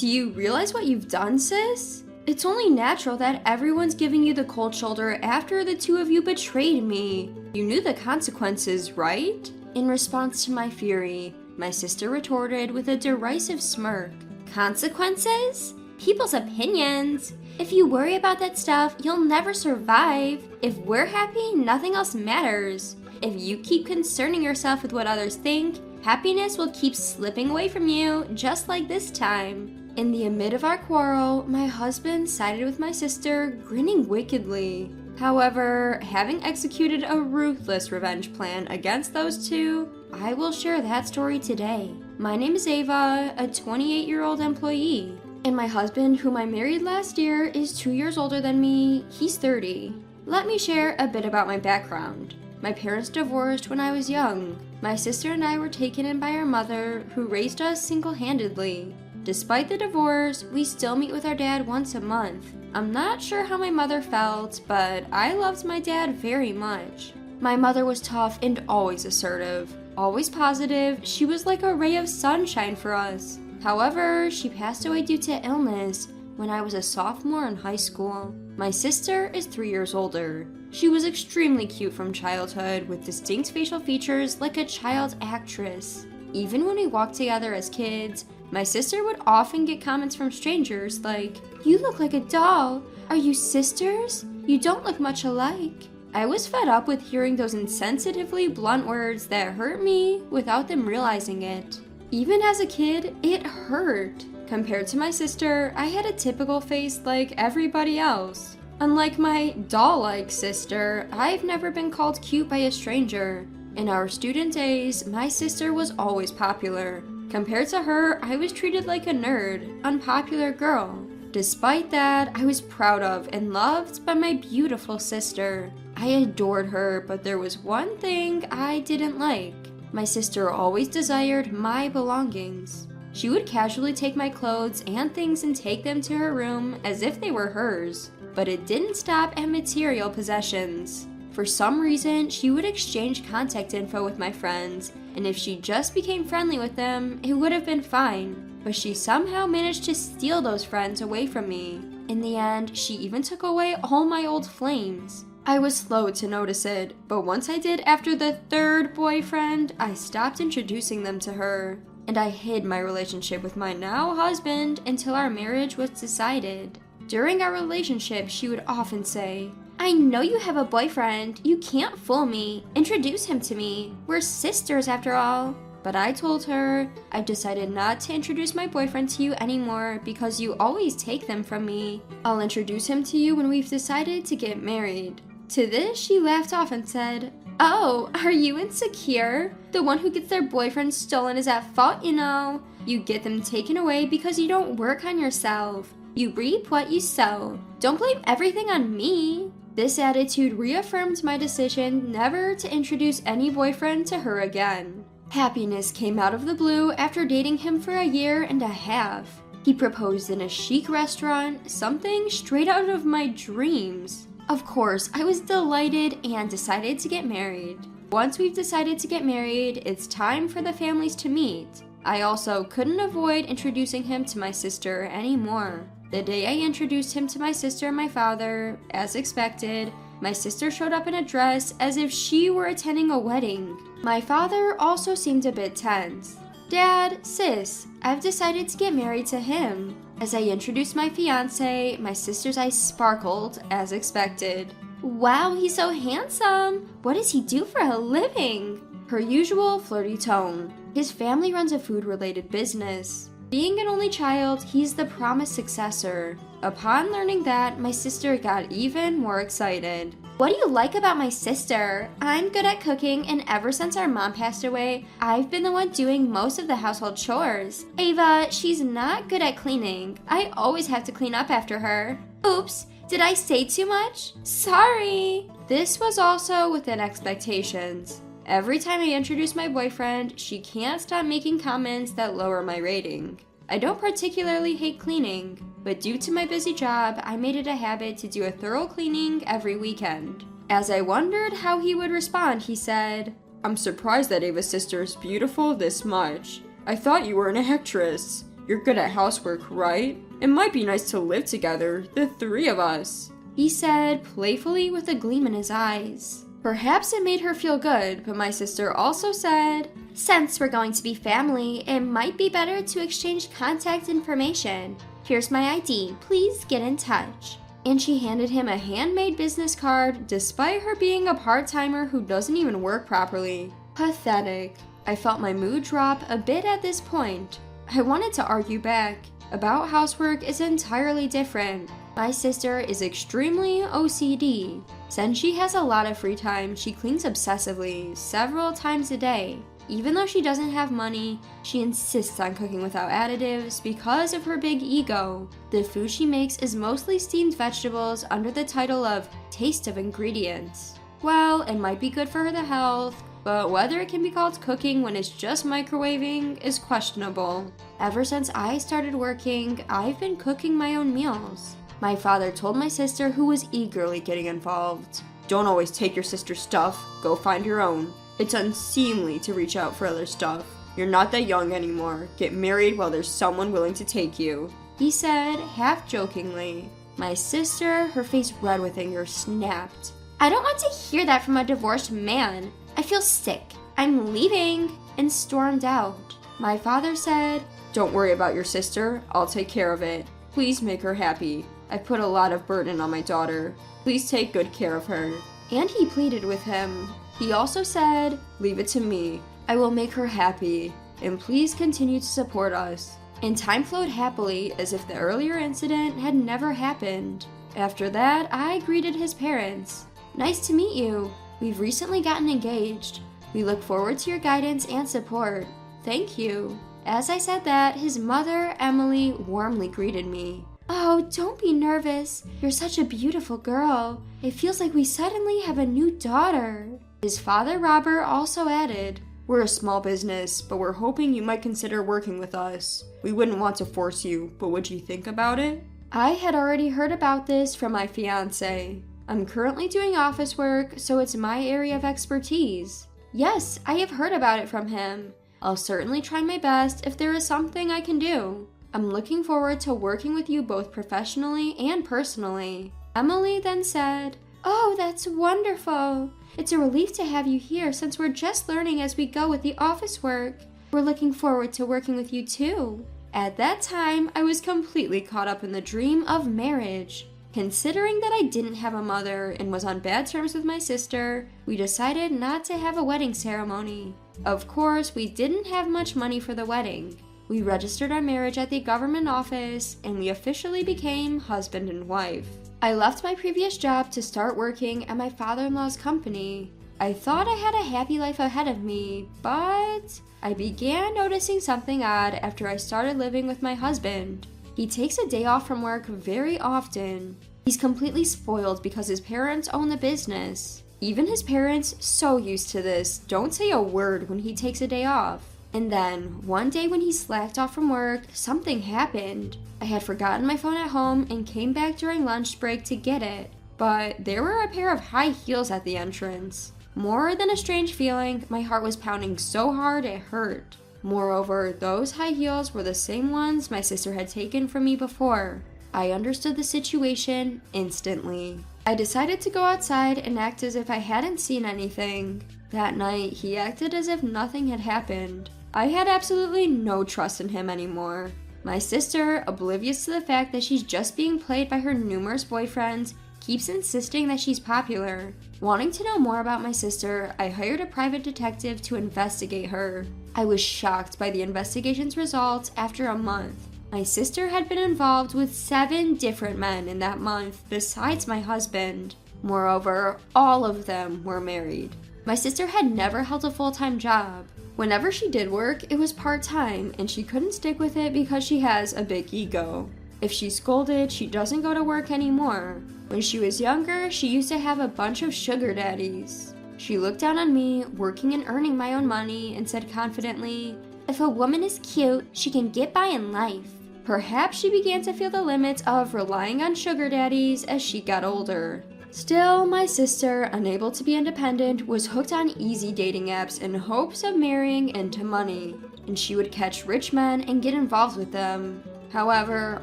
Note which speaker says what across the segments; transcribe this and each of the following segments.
Speaker 1: Do you realize what you've done, sis? It's only natural that everyone's giving you the cold shoulder after the two of you betrayed me. You knew the consequences, right? In response to my fury, my sister retorted with a derisive smirk. Consequences? People's opinions. If you worry about that stuff, you'll never survive. If we're happy, nothing else matters. If you keep concerning yourself with what others think, happiness will keep slipping away from you, just like this time. In the amid of our quarrel, my husband sided with my sister, grinning wickedly. However, having executed a ruthless revenge plan against those two, I will share that story today. My name is Ava, a 28-year-old employee. And my husband, whom I married last year, is 2 years older than me. He's 30. Let me share a bit about my background. My parents divorced when I was young. My sister and I were taken in by our mother, who raised us single-handedly. Despite the divorce, we still meet with our dad once a month. I'm not sure how my mother felt, but I loved my dad very much. My mother was tough and always assertive. Always positive, she was like a ray of sunshine for us. However, she passed away due to illness when I was a sophomore in high school. My sister is 3 years older. She was extremely cute from childhood with distinct facial features like a child actress. Even when we walked together as kids, my sister would often get comments from strangers like, "You look like a doll. Are you sisters? You don't look much alike." I was fed up with hearing those insensitively blunt words that hurt me without them realizing it. Even as a kid, it hurt. Compared to my sister, I had a typical face like everybody else. Unlike my doll-like sister, I've never been called cute by a stranger. In our student days, my sister was always popular. Compared to her, I was treated like a nerd, unpopular girl. Despite that, I was proud of and loved by my beautiful sister. I adored her, but there was one thing I didn't like. My sister always desired my belongings. She would casually take my clothes and things and take them to her room as if they were hers. But it didn't stop at material possessions. For some reason, she would exchange contact info with my friends, and if she just became friendly with them, it would have been fine. But she somehow managed to steal those friends away from me. In the end, she even took away all my old flames. I was slow to notice it, but once I did after the third boyfriend, I stopped introducing them to her. And I hid my relationship with my now husband until our marriage was decided. During our relationship, she would often say, "I know you have a boyfriend. You can't fool me. Introduce him to me. We're sisters after all." But I told her, "I've decided not to introduce my boyfriend to you anymore because you always take them from me. I'll introduce him to you when we've decided to get married." To this, she laughed off and said, "Oh, are you insecure? The one who gets their boyfriend stolen is at fault, you know. You get them taken away because you don't work on yourself. You reap what you sow. Don't blame everything on me." This attitude reaffirmed my decision never to introduce any boyfriend to her again. Happiness came out of the blue after dating him for a year and a half. He proposed in a chic restaurant, something straight out of my dreams. Of course, I was delighted and decided to get married. Once we've decided to get married, it's time for the families to meet. I also couldn't avoid introducing him to my sister anymore. The day I introduced him to my sister and my father, as expected, my sister showed up in a dress as if she were attending a wedding. My father also seemed a bit tense. "Dad, sis, I've decided to get married to him." As I introduced my fiancé, my sister's eyes sparkled, as expected. "Wow, he's so handsome! What does he do for a living?" Her usual flirty tone. His family runs a food-related business. Being an only child, he's the promised successor. Upon learning that, my sister got even more excited. "What do you like about my sister? I'm good at cooking, and ever since our mom passed away, I've been the one doing most of the household chores. Ava, she's not good at cleaning. I always have to clean up after her. Oops, did I say too much? Sorry." This was also within expectations. Every time I introduce my boyfriend, she can't stop making comments that lower my rating. I don't particularly hate cleaning, but due to my busy job, I made it a habit to do a thorough cleaning every weekend. As I wondered how he would respond, he said, "I'm surprised that Ava's sister is beautiful this much. I thought you were an actress. You're good at housework, right? It might be nice to live together, the three of us," he said, playfully with a gleam in his eyes. Perhaps it made her feel good, but my sister also said, "Since we're going to be family, it might be better to exchange contact information. Here's my ID, please get in touch." And she handed him a handmade business card, despite her being a part-timer who doesn't even work properly. Pathetic. I felt my mood drop a bit at this point. I wanted to argue back. About housework is entirely different. My sister is extremely OCD. Since she has a lot of free time, she cleans obsessively, several times a day. Even though she doesn't have money, she insists on cooking without additives because of her big ego. The food she makes is mostly steamed vegetables under the title of Taste of Ingredients. Well, it might be good for the health, but whether it can be called cooking when it's just microwaving is questionable. Ever since I started working, I've been cooking my own meals. My father told my sister, who was eagerly getting involved, "Don't always take your sister's stuff, go find your own. It's unseemly to reach out for other stuff. You're not that young anymore. Get married while there's someone willing to take you," he said, half jokingly. My sister, her face red with anger, snapped, "I don't want to hear that from a divorced man. I feel sick. I'm leaving," and stormed out. My father said, "Don't worry about your sister. I'll take care of it. Please make her happy. I've put a lot of burden on my daughter. Please take good care of her." And he pleaded with him. He also said, "Leave it to me. I will make her happy. And please continue to support us." And time flowed happily as if the earlier incident had never happened. After that, I greeted his parents. "Nice to meet you. We've recently gotten engaged. We look forward to your guidance and support. Thank you." As I said that, his mother, Emily, warmly greeted me. "Oh, don't be nervous. You're such a beautiful girl. It feels like we suddenly have a new daughter." His father, Robert, also added, "We're a small business, but we're hoping you might consider working with us. We wouldn't want to force you, but would you think about it?" I had already heard about this from my fiancé. I'm currently doing office work, so it's my area of expertise. Yes, I have heard about it from him. I'll certainly try my best if there is something I can do. I'm looking forward to working with you both professionally and personally." Emily then said, "Oh, that's wonderful. It's a relief to have you here since we're just learning as we go with the office work. We're looking forward to working with you too." At that time, I was completely caught up in the dream of marriage. Considering that I didn't have a mother and was on bad terms with my sister, we decided not to have a wedding ceremony. Of course, we didn't have much money for the wedding. We registered our marriage at the government office, and we officially became husband and wife. I left my previous job to start working at my father-in-law's company. I thought I had a happy life ahead of me, but I began noticing something odd after I started living with my husband. He takes a day off from work very often. He's completely spoiled because his parents own the business. Even his parents, so used to this, don't say a word when he takes a day off. And then, one day when he slacked off from work, something happened. I had forgotten my phone at home and came back during lunch break to get it. But there were a pair of high heels at the entrance. More than a strange feeling, my heart was pounding so hard it hurt. Moreover, those high heels were the same ones my sister had taken from me before. I understood the situation instantly. I decided to go outside and act as if I hadn't seen anything. That night, he acted as if nothing had happened. I had absolutely no trust in him anymore. My sister, oblivious to the fact that she's just being played by her numerous boyfriends, keeps insisting that she's popular. Wanting to know more about my sister, I hired a private detective to investigate her. I was shocked by the investigation's results after a month. My sister had been involved with 7 different men in that month, besides my husband. Moreover, all of them were married. My sister had never held a full-time job. Whenever she did work, it was part-time, and she couldn't stick with it because she has a big ego. If she's scolded, she doesn't go to work anymore. When she was younger, she used to have a bunch of sugar daddies. She looked down on me, working and earning my own money, and said confidently, "If a woman is cute, she can get by in life." Perhaps she began to feel the limits of relying on sugar daddies as she got older. Still, my sister, unable to be independent, was hooked on easy dating apps in hopes of marrying into money, and she would catch rich men and get involved with them. However,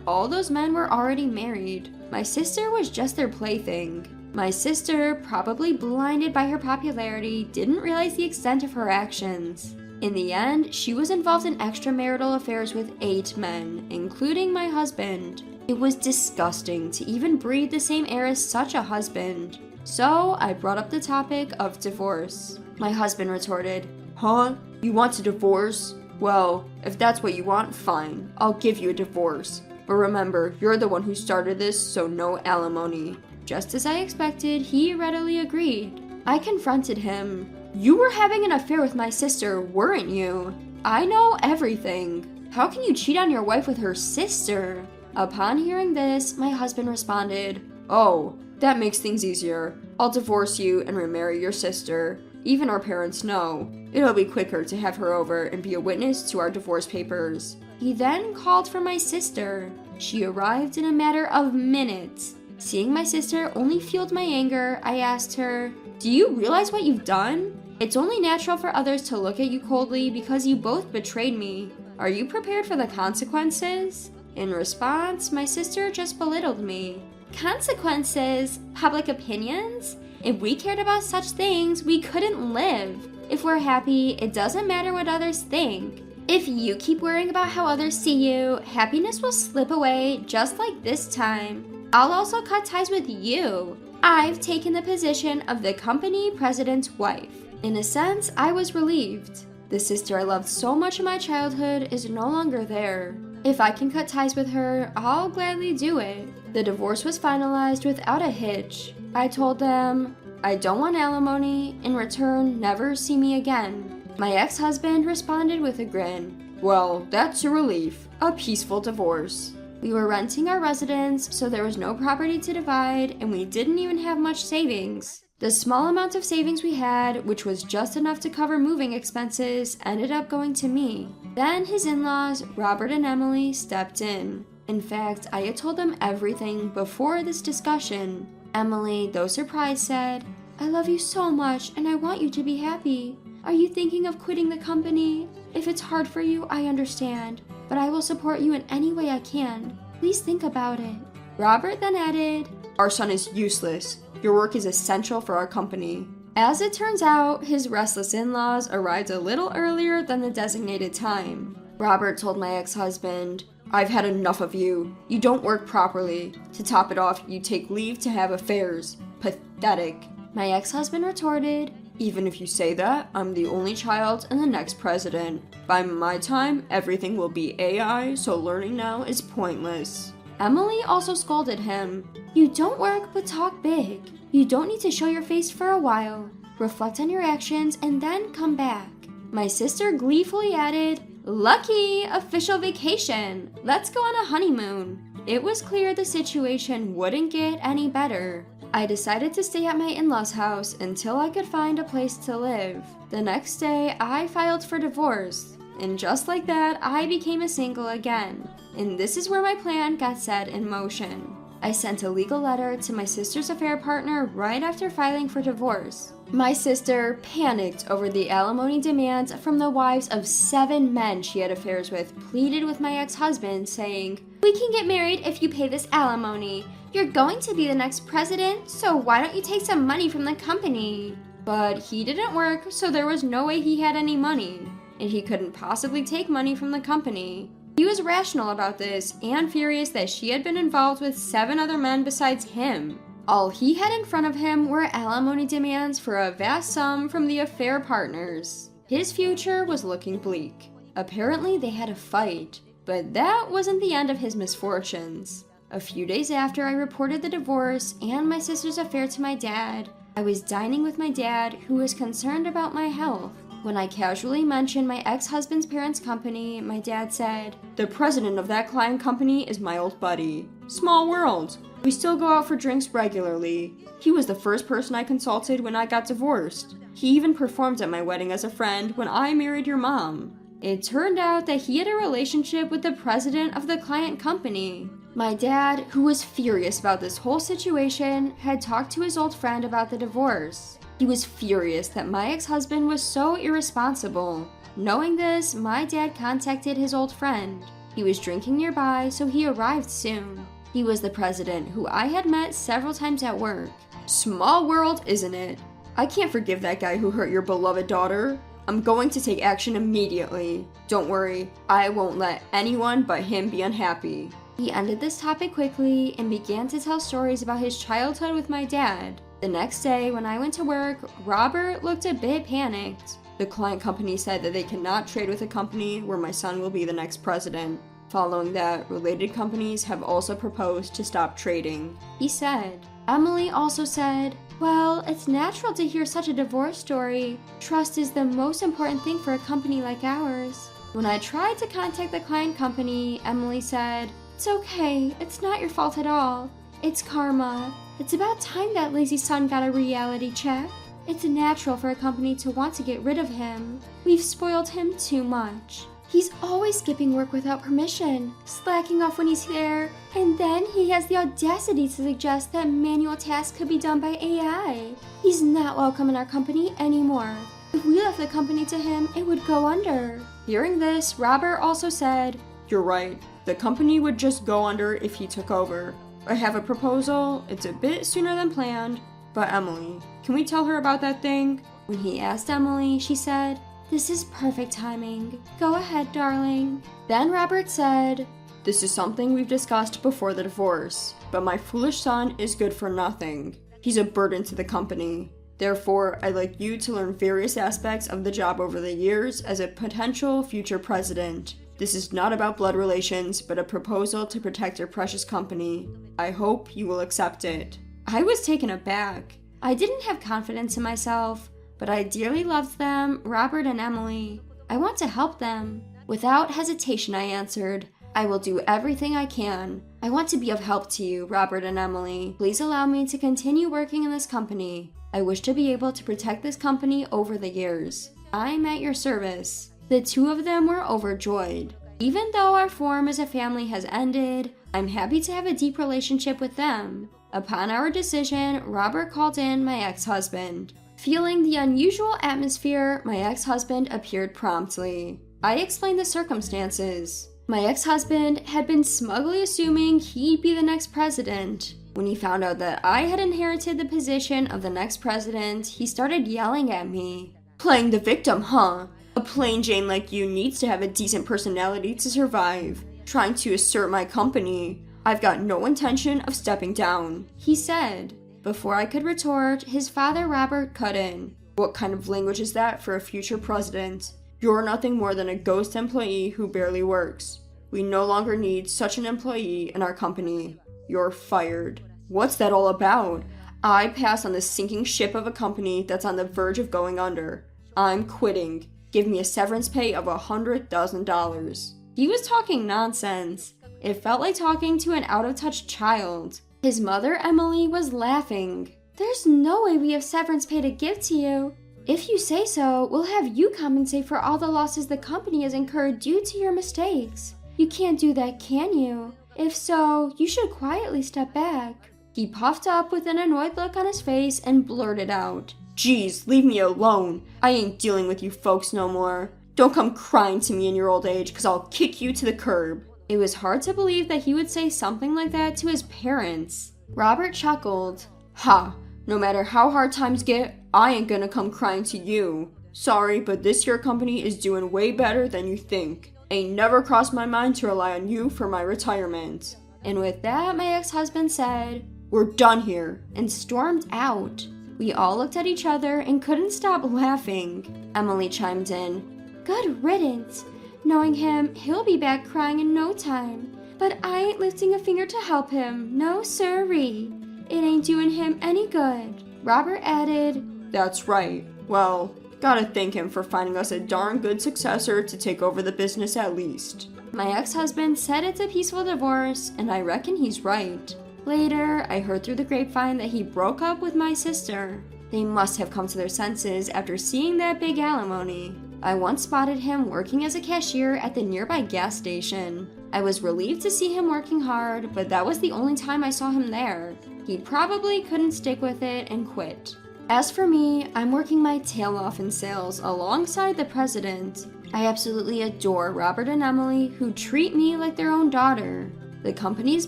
Speaker 1: all those men were already married. My sister was just their plaything. My sister, probably blinded by her popularity, didn't realize the extent of her actions. In the end, she was involved in extramarital affairs with 8 men, including my husband. It was disgusting to even breathe the same air as such a husband. So I brought up the topic of divorce. My husband retorted, "Huh? You want a divorce? Well, if that's what you want, fine. I'll give you a divorce. But remember, you're the one who started this, so no alimony." Just as I expected, he readily agreed. I confronted him. "You were having an affair with my sister, weren't you? I know everything. How can you cheat on your wife with her sister?" Upon hearing this, my husband responded, "Oh, that makes things easier. I'll divorce you and remarry your sister. Even our parents know. It'll be quicker to have her over and be a witness to our divorce papers." He then called for my sister. She arrived in a matter of minutes. Seeing my sister only fueled my anger. I asked her, "Do you realize what you've done? It's only natural for others to look at you coldly because you both betrayed me. Are you prepared for the consequences?" In response, my sister just belittled me. "Consequences? Public opinions? If we cared about such things, we couldn't live. If we're happy, it doesn't matter what others think. If you keep worrying about how others see you, happiness will slip away just like this time. I'll also cut ties with you. I've taken the position of the company president's wife." In a sense, I was relieved. The sister I loved so much in my childhood is no longer there. If I can cut ties with her, I'll gladly do it. The divorce was finalized without a hitch. I told them, "I don't want alimony. In return, never see me again." My ex-husband responded with a grin. "Well, that's a relief. A peaceful divorce." We were renting our residence, so there was no property to divide, and we didn't even have much savings. The small amount of savings we had, which was just enough to cover moving expenses, ended up going to me. Then his in-laws, Robert and Emily, stepped in. In fact, I had told them everything before this discussion. Emily, though surprised, said, "I love you so much, and I want you to be happy. Are you thinking of quitting the company? If it's hard for you, I understand, but I will support you in any way I can. Please think about it." Robert then added, "Our son is useless. Your work is essential for our company." As it turns out, his restless in-laws arrived a little earlier than the designated time. Robert told my ex-husband, "I've had enough of you. You don't work properly. To top it off, you take leave to have affairs. Pathetic." My ex-husband retorted, "Even if you say that, I'm the only child and the next president. By my time, everything will be AI, so learning now is pointless." Emily also scolded him. "You don't work, but talk big. You don't need to show your face for a while. Reflect on your actions and then come back." My sister gleefully added, "Lucky! Official vacation! Let's go on a honeymoon." It was clear the situation wouldn't get any better. I decided to stay at my in-laws' house until I could find a place to live. The next day, I filed for divorce. And just like that, I became a single again. And this is where my plan got set in motion. I sent a legal letter to my sister's affair partner right after filing for divorce. My sister panicked over the alimony demands from the wives of 7 men she had affairs with, pleaded with my ex-husband, saying, "We can get married if you pay this alimony. You're going to be the next president, so why don't you take some money from the company?" But he didn't work, so there was no way he had any money, and he couldn't possibly take money from the company. He was rational about this and furious that she had been involved with 7 other men besides him. All he had in front of him were alimony demands for a vast sum from the affair partners. His future was looking bleak. Apparently they had a fight, but that wasn't the end of his misfortunes. A few days after I reported the divorce and my sister's affair to my dad, I was dining with my dad, who was concerned about my health. When I casually mentioned my ex-husband's parents' company, my dad said, "The president of that client company is my old buddy. Small world. We still go out for drinks regularly. He was the first person I consulted when I got divorced. He even performed at my wedding as a friend when I married your mom." It turned out that he had a relationship with the president of the client company. My dad, who was furious about this whole situation, had talked to his old friend about the divorce. He was furious that my ex-husband was so irresponsible. Knowing this, my dad contacted his old friend. He was drinking nearby, so he arrived soon. He was the president, who I had met several times at work. Small world, isn't it? I can't forgive that guy who hurt your beloved daughter. I'm going to take action immediately. Don't worry, I won't let anyone but him be unhappy. He ended this topic quickly and began to tell stories about his childhood with my dad. The next day, when I went to work, Robert looked a bit panicked. The client company said that they cannot trade with a company where my son will be the next president. Following that, related companies have also proposed to stop trading. He said. Emily also said, well, it's natural to hear such a divorce story. Trust is the most important thing for a company like ours. When I tried to contact the client company, Emily said, it's okay, it's not your fault at all. It's karma. It's about time that lazy son got a reality check. It's natural for a company to want to get rid of him. We've spoiled him too much. He's always skipping work without permission, slacking off when he's there, and then he has the audacity to suggest that manual tasks could be done by AI. He's not welcome in our company anymore. If we left the company to him, it would go under. Hearing this, Robert also said, you're right. The company would just go under if he took over. I have a proposal. It's a bit sooner than planned. But Emily, can we tell her about that thing? When he asked Emily, she said, this is perfect timing. Go ahead, darling. Then Robert said, this is something we've discussed before the divorce, but my foolish son is good for nothing. He's a burden to the company. Therefore, I'd like you to learn various aspects of the job over the years as a potential future president. This is not about blood relations, but a proposal to protect your precious company. I hope you will accept it. I was taken aback. I didn't have confidence in myself, but I dearly loved them, Robert and Emily. I want to help them. Without hesitation, I answered, I will do everything I can. I want to be of help to you, Robert and Emily. Please allow me to continue working in this company. I wish to be able to protect this company over the years. I'm at your service. The two of them were overjoyed. Even though our form as a family has ended, I'm happy to have a deep relationship with them. Upon our decision, Robert called in my ex-husband. Feeling the unusual atmosphere, my ex-husband appeared promptly. I explained the circumstances. My ex-husband had been smugly assuming he'd be the next president. When he found out that I had inherited the position of the next president, he started yelling at me. Playing the victim, huh? A plain Jane like you needs to have a decent personality to survive. Trying to assert my company. I've got no intention of stepping down, he said. Before I could retort, his father Robert cut in. What kind of language is that for a future president? You're nothing more than a ghost employee who barely works. We no longer need such an employee in our company. You're fired. What's that all about? I pass on the sinking ship of a company that's on the verge of going under. I'm quitting. Give me a severance pay of $100,000. He was talking nonsense. It felt like talking to an out-of-touch child. His mother, Emily, was laughing. There's no way we have severance pay to give to you. If you say so, we'll have you compensate for all the losses the company has incurred due to your mistakes. You can't do that, can you? If so, you should quietly step back. He puffed up with an annoyed look on his face and blurted out, Geez, leave me alone. I ain't dealing with you folks no more. Don't come crying to me in your old age, 'cause I'll kick you to the curb. It was hard to believe that he would say something like that to his parents. Robert chuckled. Ha! No matter how hard times get, I ain't gonna come crying to you. Sorry, but this here company is doing way better than you think. Ain't never crossed my mind to rely on you for my retirement. And with that, my ex-husband said, We're done here, and stormed out. We all looked at each other and couldn't stop laughing. Emily chimed in, Good riddance. Knowing him, he'll be back crying in no time. But I ain't lifting a finger to help him, no sirree. It ain't doing him any good. Robert added, That's right. Well, gotta thank him for finding us a darn good successor to take over the business at least. My ex-husband said it's a peaceful divorce, and I reckon he's right. Later, I heard through the grapevine that he broke up with my sister. They must have come to their senses after seeing that big alimony. I once spotted him working as a cashier at the nearby gas station. I was relieved to see him working hard, but that was the only time I saw him there. He probably couldn't stick with it and quit. As for me, I'm working my tail off in sales alongside the president. I absolutely adore Robert and Emily, who treat me like their own daughter. The company's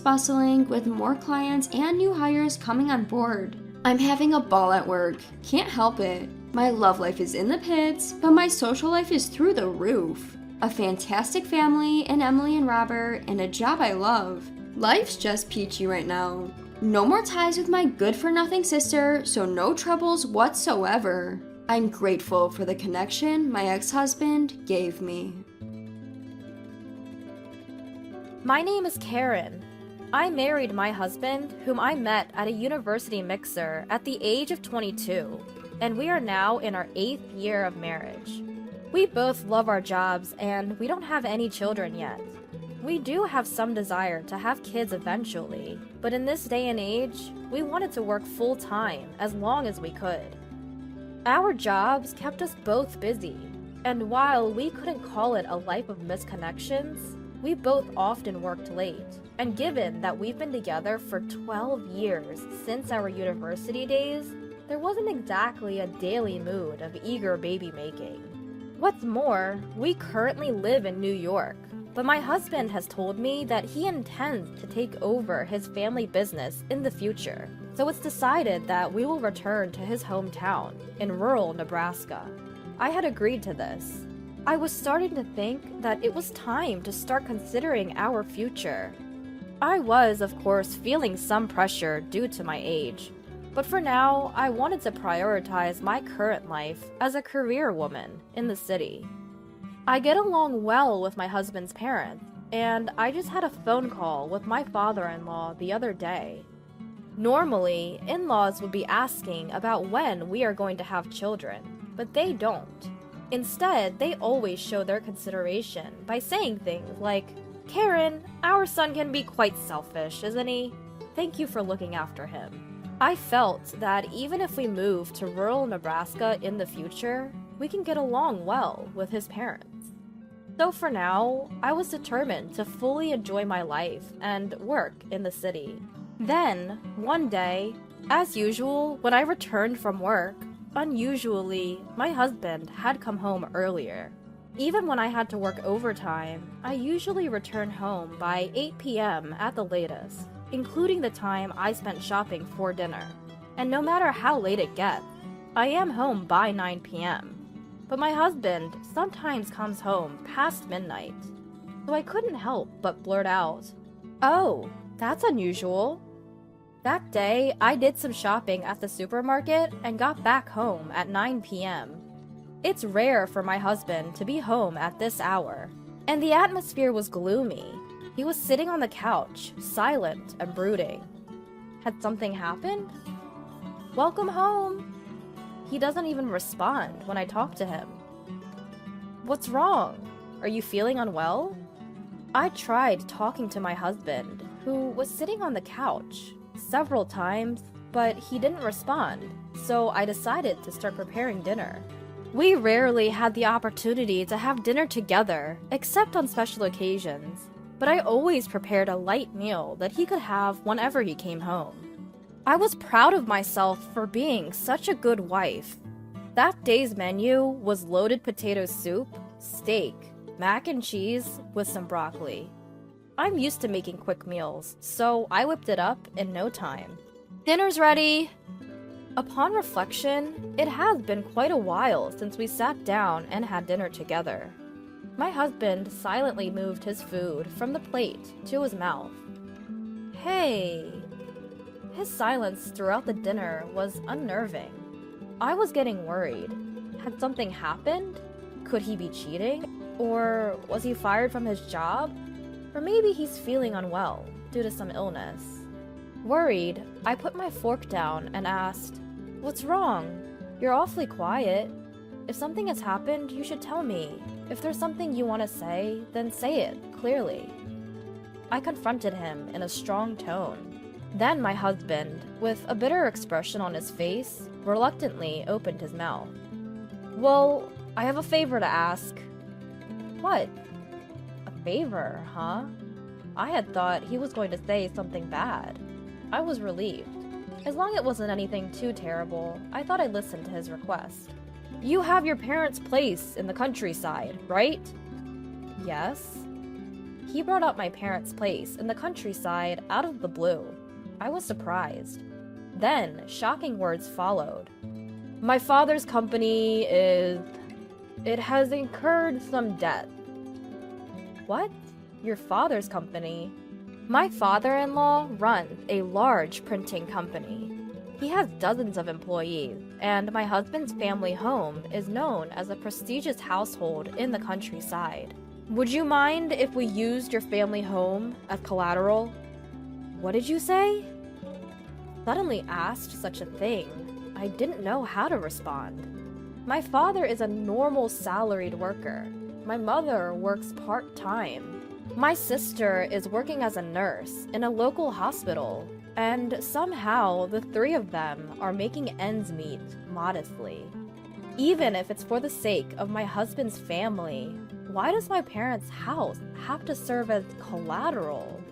Speaker 1: bustling with more clients and new hires coming on board. I'm having a ball at work. Can't help it. My love life is in the pits, but my social life is through the roof. A fantastic family in Emily and Robert, and a job I love. Life's just peachy right now. No more ties with my good-for-nothing sister, so no troubles whatsoever. I'm grateful for the connection my ex-husband gave me.
Speaker 2: My name is Karen. I married my husband, whom I met at a university mixer at the age of 22, and we are now in our 8th year of marriage. We both love our jobs, and we don't have any children yet. We do have some desire to have kids eventually, but in this day and age, we wanted to work full-time as long as we could. Our jobs kept us both busy, and while we couldn't call it a life of misconnections, we both often worked late. And given that we've been together for 12 years since our university days, there wasn't exactly a daily mood of eager baby making. What's more, we currently live in New York, but my husband has told me that he intends to take over his family business in the future, so it's decided that we will return to his hometown in rural Nebraska. I had agreed to this. I was starting to think that it was time to start considering our future. I was, of course, feeling some pressure due to my age, but for now, I wanted to prioritize my current life as a career woman in the city. I get along well with my husband's parents, and I just had a phone call with my father-in-law the other day. Normally, in-laws would be asking about when we are going to have children, but they don't. Instead, they always show their consideration by saying things like, "Karen, our son can be quite selfish, isn't he? Thank you for looking after him." I felt that even if we move to rural Nebraska in the future, we can get along well with his parents. So for now, I was determined to fully enjoy my life and work in the city. Then, one day, as usual, when I returned from work, unusually, my husband had come home earlier. Even when I had to work overtime, I usually return home by 8 p.m. at the latest, including the time I spent shopping for dinner. And no matter how late it gets, I am home by 9 p.m. But my husband sometimes comes home past midnight, so I couldn't help but blurt out, "Oh, that's unusual." That day, I did some shopping at the supermarket and got back home at 9 p.m. It's rare for my husband to be home at this hour, and the atmosphere was gloomy. He was sitting on the couch, silent and brooding. Had something happened? "Welcome home." He doesn't even respond when I talk to him. "What's wrong? Are you feeling unwell?" I tried talking to my husband, who was sitting on the couch, several times, but he didn't respond, so I decided to start preparing dinner. We rarely had the opportunity to have dinner together, except on special occasions, but I always prepared a light meal that he could have whenever he came home. I was proud of myself for being such a good wife. That day's menu was loaded potato soup, steak, mac and cheese with some broccoli. I'm used to making quick meals, so I whipped it up in no time. "Dinner's ready!" Upon reflection, it has been quite a while since we sat down and had dinner together. My husband silently moved his food from the plate to his mouth. "Hey!" His silence throughout the dinner was unnerving. I was getting worried. Had something happened? Could he be cheating? Or was he fired from his job? Or maybe he's feeling unwell due to some illness. Worried, I put my fork down and asked, "What's wrong? You're awfully quiet. If something has happened, you should tell me. If there's something you want to say, then say it clearly." I confronted him in a strong tone. Then my husband, with a bitter expression on his face, reluctantly opened his mouth. "Well, I have a favor to ask. What? A favor, huh? I had thought he was going to say something bad. I was relieved. As long as it wasn't anything too terrible, I thought I'd listen to his request. You have your parents' place in the countryside, right? Yes. He brought up my parents' place in the countryside out of the blue. I was surprised. Then, shocking words followed. My father's company it has incurred some debt. What? Your father's company? My father-in-law runs a large printing company. He has dozens of employees, and my husband's family home is known as a prestigious household in the countryside. Would you mind if we used your family home as collateral? What did you say? Suddenly asked such a thing, I didn't know how to respond. My father is a normal salaried worker. My mother works part-time. My sister is working as a nurse in a local hospital, and somehow the three of them are making ends meet modestly. Even if it's for the sake of my husband's family, why does my parents' house have to serve as collateral?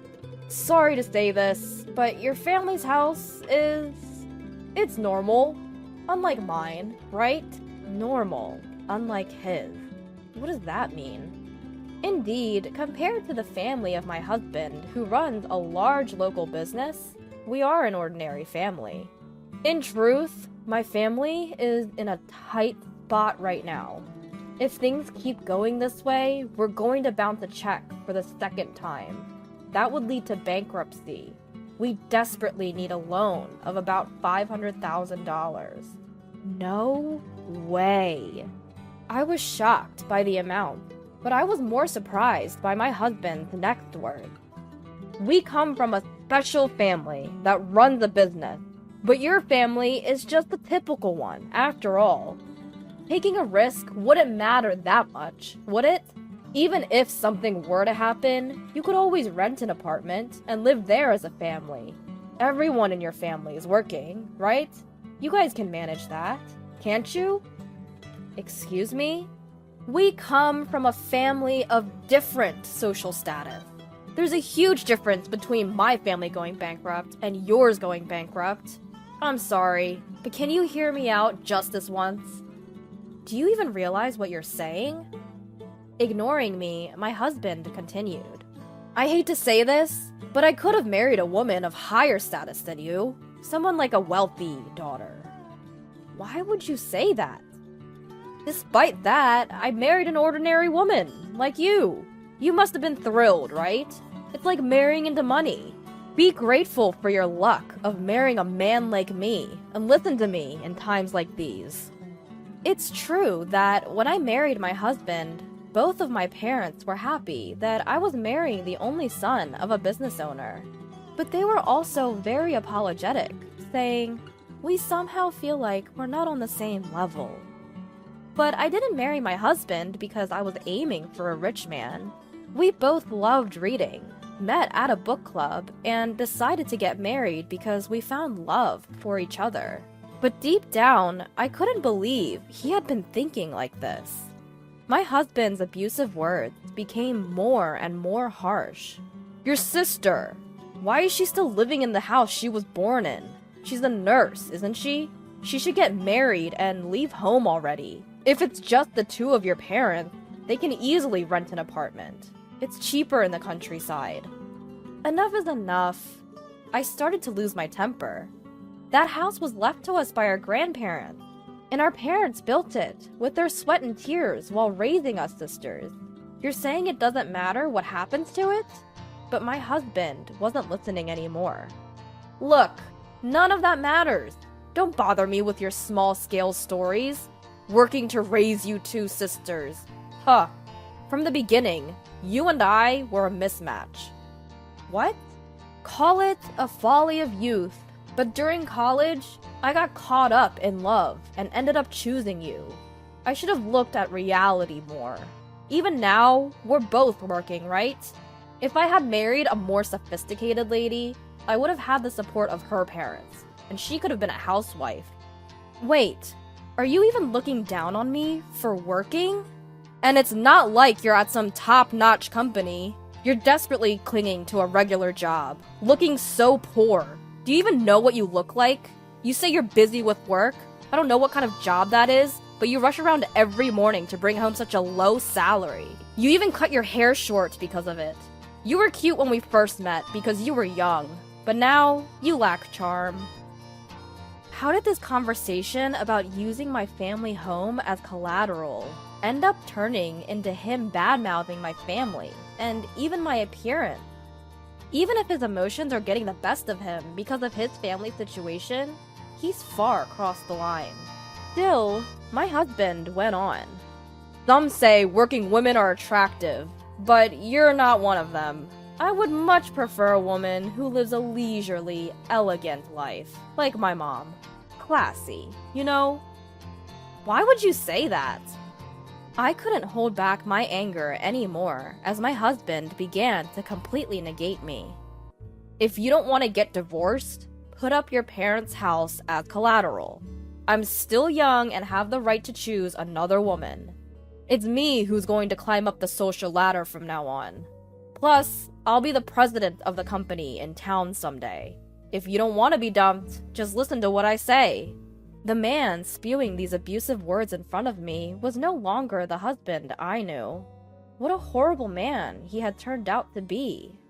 Speaker 2: Sorry to say this, but your family's house it's normal. Unlike mine, right? Normal. Unlike his. What does that mean? Indeed, compared to the family of my husband, who runs a large local business, we are an ordinary family. In truth, my family is in a tight spot right now. If things keep going this way, we're going to bounce a check for the second time. That would lead to bankruptcy. We desperately need a loan of about $500,000. No way. I was shocked by the amount, but I was more surprised by my husband's next word. We come from a special family that runs a business, but your family is just the typical one, after all. Taking a risk wouldn't matter that much, would it? Even if something were to happen, you could always rent an apartment and live there as a family. Everyone in your family is working, right? You guys can manage that, can't you? Excuse me? We come from a family of different social status. There's a huge difference between my family going bankrupt and yours going bankrupt. I'm sorry, but can you hear me out just this once? Do you even realize what you're saying? Ignoring me, my husband continued. I hate to say this, but I could have married a woman of higher status than you. Someone like a wealthy daughter. Why would you say that? Despite that, I married an ordinary woman, like you. You must have been thrilled, right? It's like marrying into money. Be grateful for your luck of marrying a man like me, and listen to me in times like these. It's true that when I married my husband, both of my parents were happy that I was marrying the only son of a business owner. But they were also very apologetic, saying, we somehow feel like we're not on the same level. But I didn't marry my husband because I was aiming for a rich man. We both loved reading, met at a book club, and decided to get married because we found love for each other. But deep down, I couldn't believe he had been thinking like this. My husband's abusive words became more and more harsh. Your sister! Why is she still living in the house she was born in? She's a nurse, isn't she? She should get married and leave home already. If it's just the two of your parents, they can easily rent an apartment. It's cheaper in the countryside. Enough is enough. I started to lose my temper. That house was left to us by our grandparents, and our parents built it with their sweat and tears while raising us sisters. You're saying it doesn't matter what happens to it? But my husband wasn't listening anymore. Look, none of that matters. Don't bother me with your small-scale stories. Working to raise you two sisters. Huh. From the beginning, you and I were a mismatch. What? Call it a folly of youth, but during college, I got caught up in love and ended up choosing you. I should have looked at reality more. Even now, we're both working, right? If I had married a more sophisticated lady, I would have had the support of her parents, and she could have been a housewife. Wait, Are you even looking down on me for working? And it's not like you're at some top-notch company. You're desperately clinging to a regular job, looking so poor. Do you even know what you look like? You say you're busy with work. I don't know what kind of job that is, but you rush around every morning to bring home such a low salary. You even cut your hair short because of it. You were cute when we first met because you were young, but now you lack charm. How did this conversation about using my family home as collateral end up turning into him bad-mouthing my family and even my appearance? Even if his emotions are getting the best of him because of his family situation, he's far across the line. Still, my husband went on. Some say working women are attractive, but you're not one of them. I would much prefer a woman who lives a leisurely, elegant life, like my mom. Classy, you know? Why would you say that? I couldn't hold back my anger anymore as my husband began to completely negate me. If you don't want to get divorced, put up your parents' house as collateral. I'm still young and have the right to choose another woman. It's me who's going to climb up the social ladder from now on. Plus, I'll be the president of the company in town someday. If you don't want to be dumped, just listen to what I say. The man spewing these abusive words in front of me was no longer the husband I knew. What a horrible man he had turned out to be.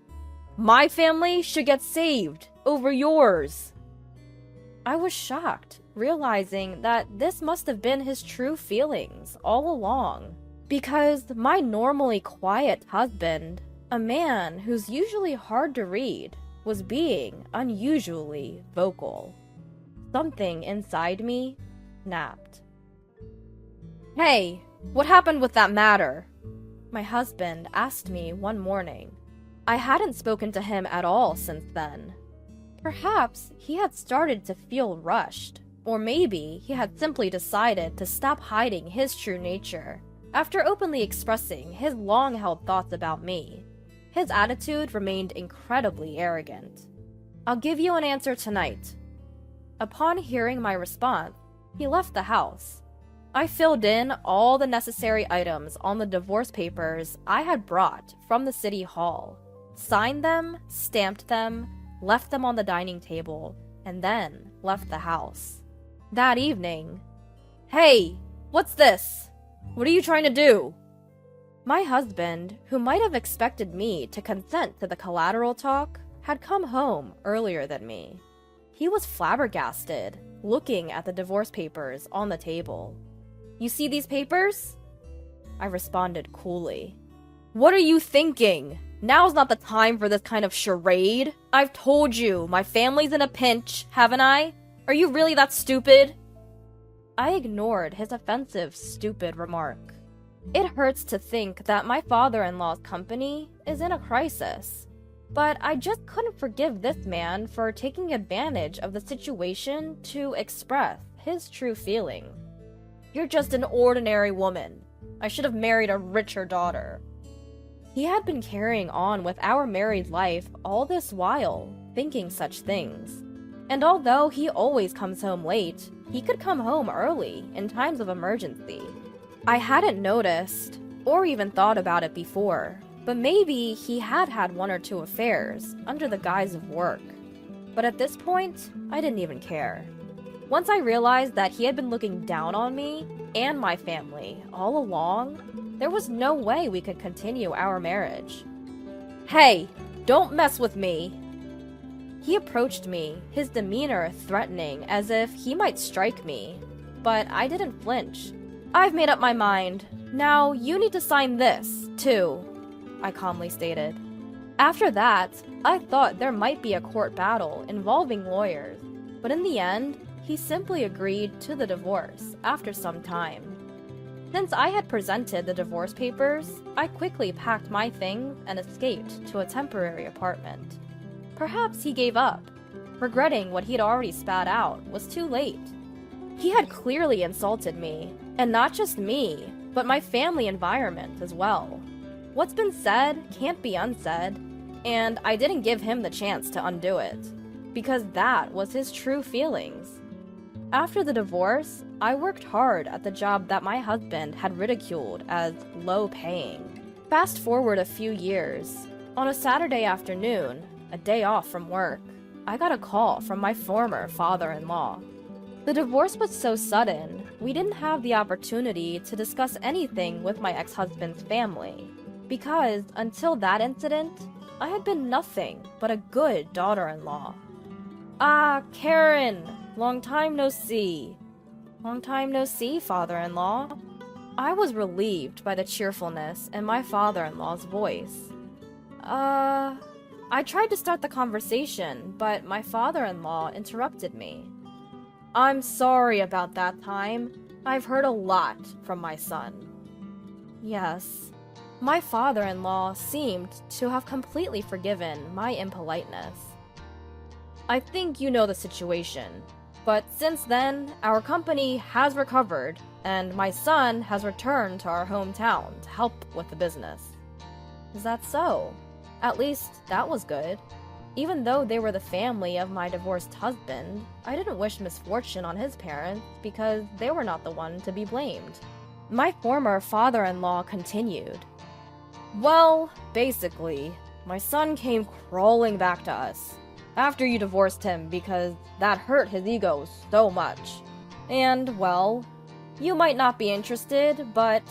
Speaker 2: My family should get saved over yours. I was shocked, realizing that this must have been his true feelings all along. Because my normally quiet husband, a man who's usually hard to read, was being unusually vocal. Something inside me snapped. Hey, what happened with that matter? My husband asked me one morning. I hadn't spoken to him at all since then. Perhaps he had started to feel rushed, or maybe he had simply decided to stop hiding his true nature after openly expressing his long-held thoughts about me. His attitude remained incredibly arrogant. I'll give you an answer tonight. Upon hearing my response, he left the house. I filled in all the necessary items on the divorce papers I had brought from the city hall, signed them, stamped them, left them on the dining table, and then left the house. That evening, "Hey, what's this? What are you trying to do?" My husband, who might have expected me to consent to the collateral talk, had come home earlier than me. He was flabbergasted, looking at the divorce papers on the table. "You see these papers?" I responded coolly. "What are you thinking? Now's not the time for this kind of charade. I've told you, my family's in a pinch, haven't I? Are you really that stupid?" I ignored his offensive, stupid remark. It hurts to think that my father-in-law's company is in a crisis. But I just couldn't forgive this man for taking advantage of the situation to express his true feelings. "You're just an ordinary woman. I should have married a richer daughter." He had been carrying on with our married life all this while, thinking such things. And although he always comes home late, he could come home early in times of emergency. I hadn't noticed, or even thought about it before, but maybe he had had one or two affairs under the guise of work. But at this point, I didn't even care. Once I realized that he had been looking down on me and my family all along, there was no way we could continue our marriage. "Hey, don't mess with me!" He approached me, his demeanor threatening as if he might strike me, but I didn't flinch. "I've made up my mind. Now you need to sign this, too," I calmly stated. After that, I thought there might be a court battle involving lawyers, but in the end, he simply agreed to the divorce after some time. Since I had presented the divorce papers, I quickly packed my things and escaped to a temporary apartment. Perhaps he gave up, regretting what he'd already spat out was too late. He had clearly insulted me, and not just me, but my family environment as well. What's been said can't be unsaid, and I didn't give him the chance to undo it, because that was his true feelings. After the divorce, I worked hard at the job that my husband had ridiculed as low-paying. Fast forward a few years. On a Saturday afternoon, a day off from work, I got a call from my former father-in-law. The divorce was so sudden, we didn't have the opportunity to discuss anything with my ex-husband's family, because until that incident, I had been nothing but a good daughter-in-law. Ah, Karen! Long time no see. Long time no see, father-in-law. I was relieved by the cheerfulness in my father-in-law's voice. I tried to start the conversation, but my father-in-law interrupted me. I'm sorry about that time. I've heard a lot from my son. Yes, my father-in-law seemed to have completely forgiven my impoliteness. I think you know the situation, but since then, our company has recovered, and my son has returned to our hometown to help with the business. Is that so? At least, that was good. Even though they were the family of my divorced husband, I didn't wish misfortune on his parents because they were not the one to be blamed. My former father-in-law continued. Well, basically, my son came crawling back to us after you divorced him because that hurt his ego so much. And, well, you might not be interested, but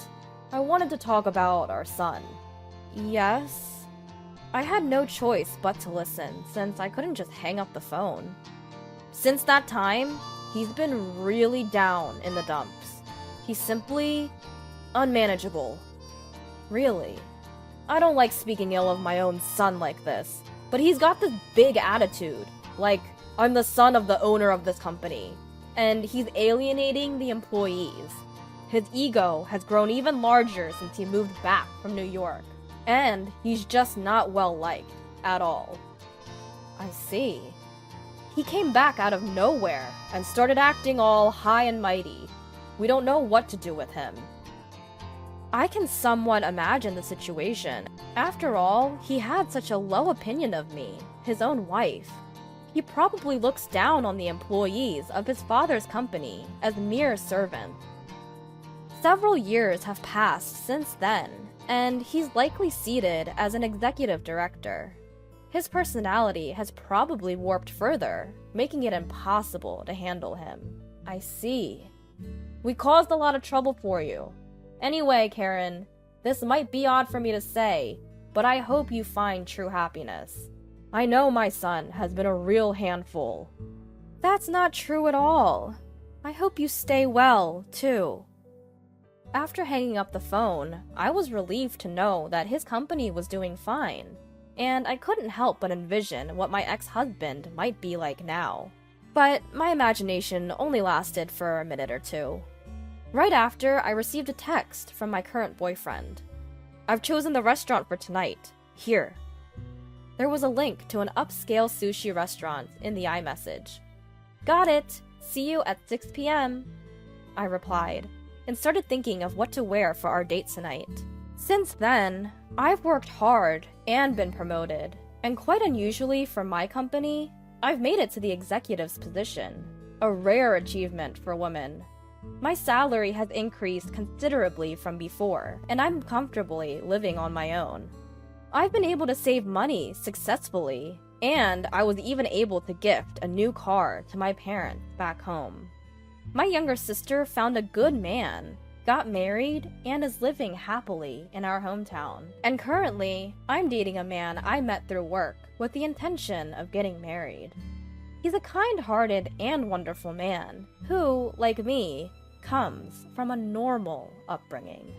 Speaker 2: I wanted to talk about our son. Yes? I had no choice but to listen, since I couldn't just hang up the phone. Since that time, he's been really down in the dumps. He's simply unmanageable. Really. I don't like speaking ill of my own son like this, but he's got this big attitude, like, I'm the son of the owner of this company, and he's alienating the employees. His ego has grown even larger since he moved back from New York. And he's just not well-liked at all. I see. He came back out of nowhere and started acting all high and mighty. We don't know what to do with him. I can somewhat imagine the situation. After all, he had such a low opinion of me, his own wife. He probably looks down on the employees of his father's company as mere servants. Several years have passed since then, and he's likely seated as an executive director. His personality has probably warped further, making it impossible to handle him. I see. We caused a lot of trouble for you. Anyway, Karen, this might be odd for me to say, but I hope you find true happiness. I know my son has been a real handful. That's not true at all. I hope you stay well, too. After hanging up the phone, I was relieved to know that his company was doing fine, and I couldn't help but envision what my ex-husband might be like now. But my imagination only lasted for a minute or two. Right after, I received a text from my current boyfriend. I've chosen the restaurant for tonight. Here. There was a link to an upscale sushi restaurant in the iMessage. Got it. See you at 6 p.m. I replied, and started thinking of what to wear for our date tonight. Since then, I've worked hard and been promoted, and quite unusually for my company, I've made it to the executive's position, a rare achievement for women. My salary has increased considerably from before, and I'm comfortably living on my own. I've been able to save money successfully, and I was even able to gift a new car to my parents back home. My younger sister found a good man, got married, and is living happily in our hometown. And currently, I'm dating a man I met through work with the intention of getting married. He's a kind-hearted and wonderful man who, like me, comes from a normal upbringing.